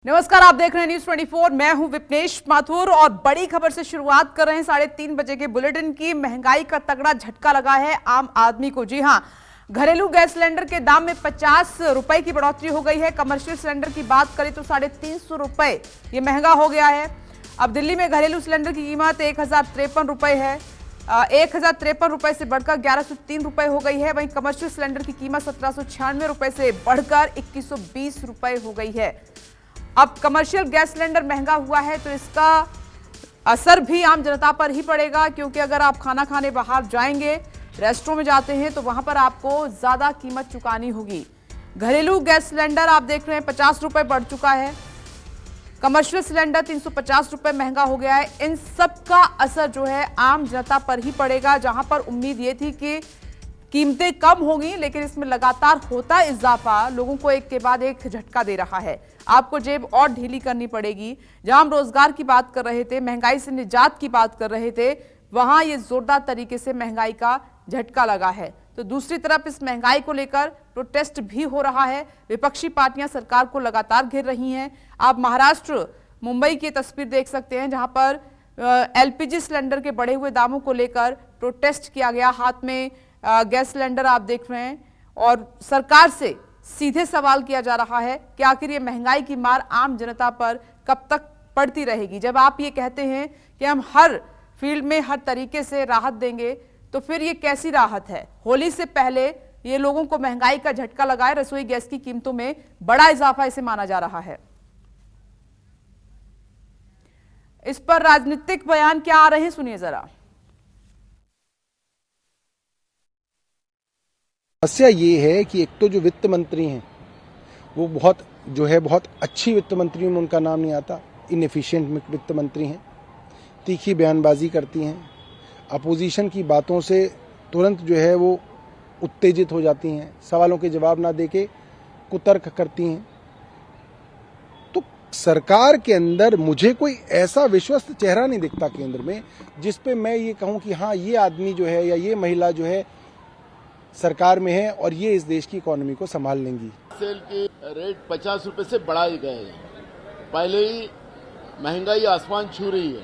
नमस्कार, आप देख रहे हैं न्यूज 24। मैं हूं विपनेश माथुर और बड़ी खबर से शुरुआत कर रहे हैं 3:30 बजे के बुलेटिन की। महंगाई का तगड़ा झटका लगा है आम आदमी को। जी हां, घरेलू गैस सिलेंडर के दाम में 50 रुपए की बढ़ोतरी हो गई है। कमर्शियल सिलेंडर की बात करें तो 350 रुपए ये महंगा हो गया है। अब दिल्ली में घरेलू सिलेंडर की कीमत 1053 रुपए है। 1053 रुपए से बढ़कर 1103 रुपए हो गई है। वहीं कमर्शियल सिलेंडर की कीमत 1796 रुपए से बढ़कर 2120 रुपए हो गई है। अब कमर्शियल गैस सिलेंडर महंगा हुआ है तो इसका असर भी आम जनता पर ही पड़ेगा, क्योंकि अगर आप खाना खाने बाहर जाएंगे, रेस्टोरेंट में जाते हैं, तो वहां पर आपको ज्यादा कीमत चुकानी होगी। घरेलू गैस सिलेंडर आप देख रहे हैं 50 रुपए बढ़ चुका है। कमर्शियल सिलेंडर 350 रुपए महंगा हो गया है। इन सब का असर जो है आम जनता पर ही पड़ेगा। जहां पर उम्मीद ये थी कि कीमतें कम होंगी, लेकिन इसमें लगातार होता इजाफा लोगों को एक के बाद एक झटका दे रहा है। आपको जेब और ढीली करनी पड़ेगी। जहां हम रोजगार की बात कर रहे थे, महंगाई से निजात की बात कर रहे थे, वहां ये जोरदार तरीके से महंगाई का झटका लगा है। तो दूसरी तरफ इस महंगाई को लेकर प्रोटेस्ट भी हो रहा है। विपक्षी पार्टियां सरकार को लगातार घेर रही हैं। आप महाराष्ट्र मुंबई की तस्वीर देख सकते हैं, जहां पर एलपीजी सिलेंडर के बढ़े हुए दामों को लेकर प्रोटेस्ट किया गया। हाथ में गैस सिलेंडर आप देख रहे हैं और सरकार से सीधे सवाल किया जा रहा है कि आखिर ये महंगाई की मार आम जनता पर कब तक पड़ती रहेगी। जब आप ये कहते हैं कि हम हर फील्ड में हर तरीके से राहत देंगे, तो फिर ये कैसी राहत है? होली से पहले ये लोगों को महंगाई का झटका लगा है। रसोई गैस की कीमतों में बड़ा इजाफा इसे माना जा रहा है। इस पर राजनीतिक बयान क्या आ रहे हैं, सुनिए जरा। समस्या ये है कि एक तो जो वित्त मंत्री हैं वो बहुत अच्छी वित्त मंत्री में उनका नाम नहीं आता, इनएफिशिएंट वित्त मंत्री हैं, तीखी बयानबाजी करती हैं, अपोजिशन की बातों से तुरंत जो है वो उत्तेजित हो जाती हैं, सवालों के जवाब ना देके कुतर्क करती हैं। तो सरकार के अंदर मुझे कोई ऐसा विश्वस्त चेहरा नहीं दिखता केंद्र में जिस पे मैं ये कहूं कि हाँ, ये आदमी जो है या ये महिला जो है सरकार में है और ये इस देश की इकोनॉमी को संभाल लेंगी। सेल के रेट 50 रुपए से बढ़ाए गए हैं। पहले ही महंगाई आसमान छू रही है।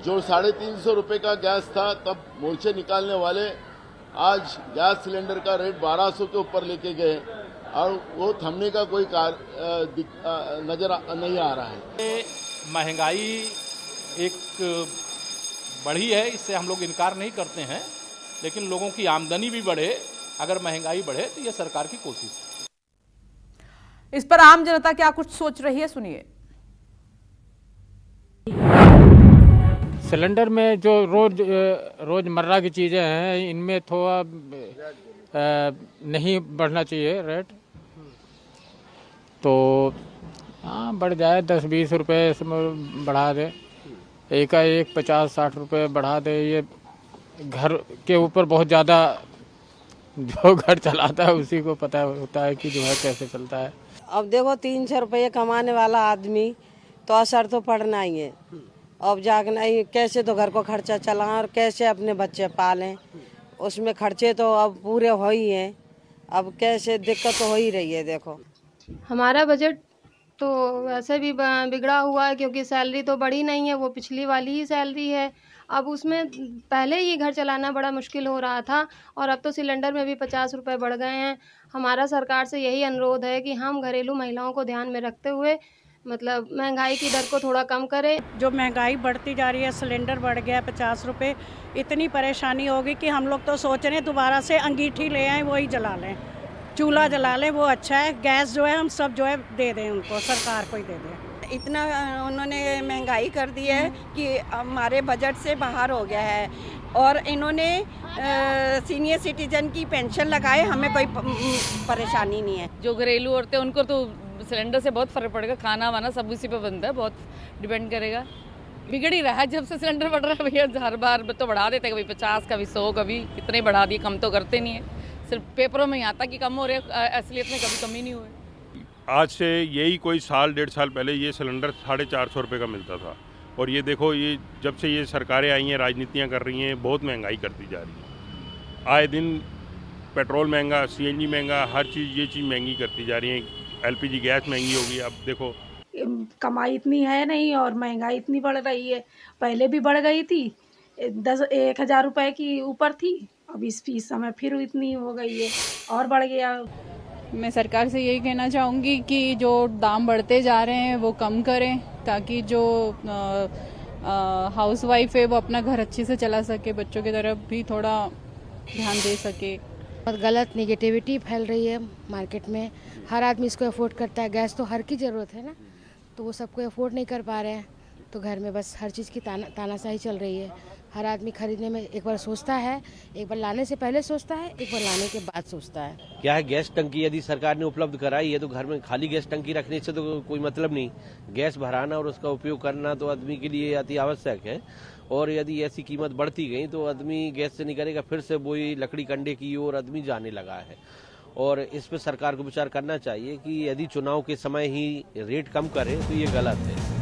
जो 350 रुपए का गैस था, तब मोर्चे निकालने वाले आज गैस सिलेंडर का रेट 1200 के ऊपर लेके गए और वो थमने का कोई नजर नहीं आ रहा है। महंगाई एक बढ़ी है, इससे हम लोग इनकार नहीं करते हैं, लेकिन लोगों की आमदनी भी बढ़े, अगर महंगाई बढ़े तो ये सरकार की कोशिश है। इस पर आम जनता क्या कुछ सोच रही है, सुनिए। सिलेंडर में जो रोजमर्रा की चीजें हैं, इनमें थोड़ा नहीं बढ़ना चाहिए रेट। तो हाँ, बढ़ जाए 10-20 रुपए इसमें बढ़ा दे, एक 50-60 रुपए बढ़ा दे। ये घर के ऊपर बहुत ज़्यादा, जो घर चलाता है उसी को पता होता है कि जो है कैसे चलता है। अब देखो 300 रुपये कमाने वाला आदमी तो असर तो पड़ना ही है। अब जागना ही, कैसे तो घर को खर्चा चलाएं और कैसे अपने बच्चे पालें, उसमें खर्चे तो अब पूरे हो ही हैं। अब कैसे दिक्कत तो हो ही रही है। देखो हमारा बजट तो वैसे भी बिगड़ा हुआ है, क्योंकि सैलरी तो बढ़ी नहीं है, वो पिछली वाली ही सैलरी है। अब उसमें पहले ही घर चलाना बड़ा मुश्किल हो रहा था और अब तो सिलेंडर में भी 50 रुपये बढ़ गए हैं। हमारा सरकार से यही अनुरोध है कि हम घरेलू महिलाओं को ध्यान में रखते हुए मतलब महंगाई की दर को थोड़ा कम करें। जो महंगाई बढ़ती जा रही है, सिलेंडर बढ़ गया 50 रुपये, इतनी परेशानी होगी कि हम लोग तो सोच रहे हैं दोबारा से अंगीठी ले आएँ, वही जला लें, चूल्हा जला लें, वो अच्छा है। गैस जो है हम सब जो है दे दें उनको, सरकार को ही दे दें। इतना उन्होंने महंगाई कर दी है कि हमारे बजट से बाहर हो गया है। और इन्होंने सीनियर सिटीजन की पेंशन लगाए, हमें कोई परेशानी नहीं है। जो घरेलू औरतें, उनको तो सिलेंडर से बहुत फर्क पड़ेगा। खाना वाना सब उसी पे बनता है, बहुत डिपेंड करेगा। बिगड़ ही रहा है जब से सिलेंडर बढ़ रहा है भैया। हर बार तो बढ़ा देते हैं, कभी 50, कभी 100, कभी कितने बढ़ा दिए, कम तो करते नहीं है। सिर्फ पेपरों में ही आता कि कम हो रहे, असलियत में कभी कमी नहीं हुई। आज से यही कोई 1.5 साल पहले ये सिलेंडर 450 रुपये का मिलता था, और ये देखो, ये जब से ये सरकारें आई हैं, राजनीतियाँ कर रही हैं, बहुत महंगाई करती जा रही है। आए दिन पेट्रोल महंगा, CNG महंगा, हर चीज़ ये चीज़ महंगी करती जा रही है। LPG गैस महंगी होगी। अब देखो कमाई इतनी है नहीं और महंगाई इतनी बढ़ रही है। पहले भी बढ़ गई थी, 1,000 रुपए की ऊपर थी, अब इस समय फिर इतनी हो गई है और बढ़ गया। मैं सरकार से यही कहना चाहूँगी कि जो दाम बढ़ते जा रहे हैं वो कम करें, ताकि जो हाउस वाइफ है वो अपना घर अच्छे से चला सके, बच्चों की तरफ भी थोड़ा ध्यान दे सके। बहुत गलत नेगेटिविटी फैल रही है मार्केट में। हर आदमी इसको अफोर्ड करता है, गैस तो हर की ज़रूरत है ना, तो वो सबको अफोर्ड नहीं कर पा रहे हैं, तो घर में बस हर चीज़ की तानाशाही चल रही है। हर आदमी खरीदने में एक बार सोचता है, एक बार लाने से पहले सोचता है, एक बार लाने के बाद सोचता है। क्या है, गैस टंकी यदि सरकार ने उपलब्ध कराई है तो घर में खाली गैस टंकी रखने से तो कोई मतलब नहीं। गैस भराना और उसका उपयोग करना तो आदमी के लिए अति आवश्यक है, और यदि ऐसी कीमत बढ़ती गई तो आदमी गैस से नहीं करेगा, फिर से वही लकड़ी कंडे की ओर आदमी जाने लगा है। और इस पर सरकार को विचार करना चाहिए कि यदि चुनाव के समय ही रेट कम करे तो ये गलत है।